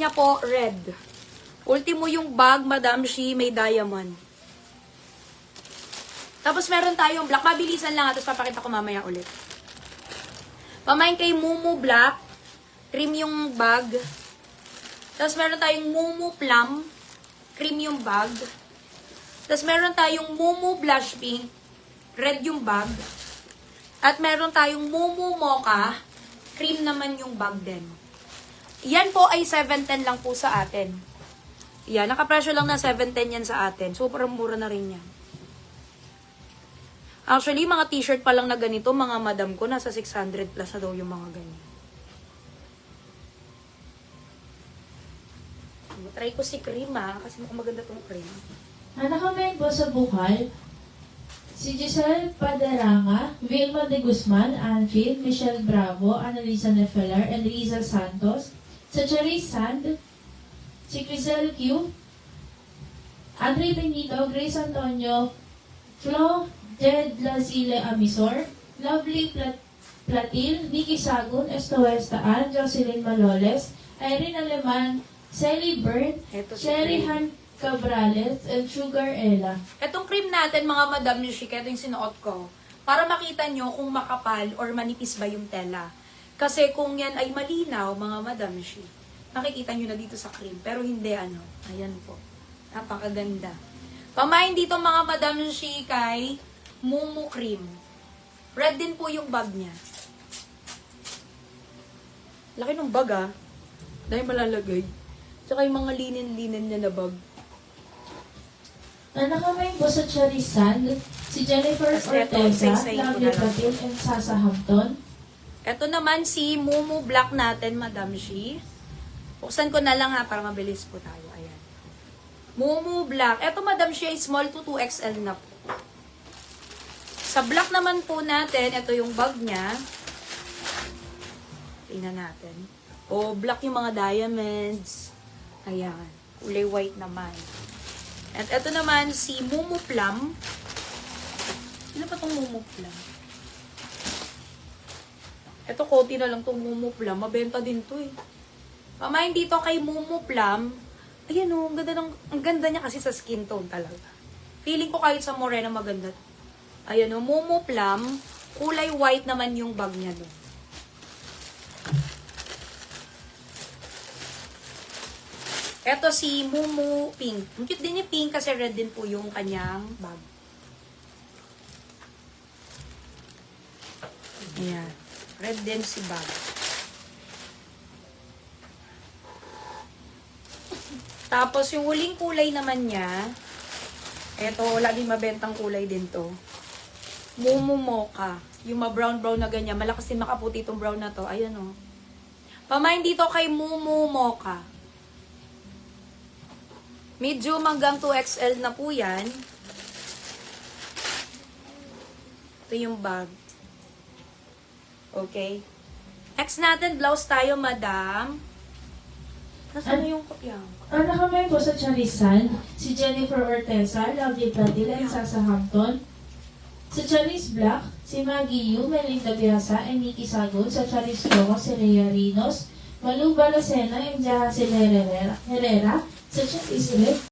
niya po, red. Ultimo yung bag, Madam Shi, may diamond. Tapos meron tayong black. Mabilisan lang, tapos papakita ko mamaya ulit. Pamain kay Mumu Black. Cream yung bag. Tapos meron tayong Mumu Plum. Cream yung bag. Tapos meron tayong Mumu Blush Pink. Red yung bag. At meron tayong Mumu Mocha. Cream naman yung bag din. Yan po ay 710 lang po sa atin. Yan, nakapresyo lang na 710 yan sa atin. Super mura na rin yan. Actually, mga t-shirt pa lang na ganito, mga madam ko, nasa 600 plus na daw yung mga ganyan. Try ko si cream kasi mukhang maganda tong cream. Nakamen po sa bukal, si Giselle Padaranga, Vilma de Guzman, Anfield, Michelle Bravo, Annalisa Nefelar, Elisa Santos, sa Charis Sand, si Crisel Q, Andre Benito, Grace Antonio, Flo Jed Lazile Amisor, Lovely Platil, Vicky Sagun, Estoesta Ann, Jocelyn Maloles, Irene Aleman, Sally Byrne, Sherry Han Cabrales, and Sugar Ella. Etong cream natin, mga madam ni Chic, ito yung sinuot ko. Para makita nyo kung makapal or manipis ba yung tela. Kasi kung yan ay malinaw, mga madam ni Chic, makikita nyo na dito sa cream. Pero hindi ayan po. Napakaganda. Pamain dito mga madam ni Chic kay Mumu Cream. Red din po yung bag niya. Laki ng bag dahil malalagay. Tsaka yung mga linen-linen niya na bag. Nakamay po sa Charis Sand, si Jennifer Orteza, Lovely Platil, and Sasa Hampton. Ito naman si Mumu Black natin, Madam Shi. Buksan ko na lang para mabilis po tayo. Ayan. Mumu Black. Ito, Madam Shi, ay small to 2XL na po. Sa black naman po natin, ito yung bag niya. Tingnan natin. Black yung mga diamonds. Ayan. Kulay white naman. At ito naman si Mumu Plum. Ano pa itong Mumu Plum? Ito, konti na lang itong Mumu Plum. Mabenta din to Pamain dito kay Mumu Plum. Ayan ang ganda niya kasi sa skin tone talaga. Feeling ko kahit sa morena maganda. Ayan Mumu Plum. Kulay white naman yung bag niya doon. Ito si Mumu Pink. Ang cute din yung pink kasi red din po yung kanyang bag. Ayan. Red din si bag. Tapos yung huling kulay naman niya, ito, laging mabentang kulay din to. Mumu Mocha. Yung ma-brown-brown na ganyan. Malakas din makaputi itong brown na to. Ayan Pamain dito kay Mumu Mocha. Medium hanggang 2XL na po yan. Ito yung bag. Okay. Next natin, blouse tayo, madam. Nasaan na yung kopya? Nakamay po sa Charis Sand, si Jennifer Orteza, Lovely Platil, and Sasa Hampton. Sa Charis Black, si Maggie Yu, Melinda Biasa, and Nikki Sagun. Sa Charis Coco, si Rhea Rinos, Malu Balacena, and Jahacel Herrera. Sa Charis Red,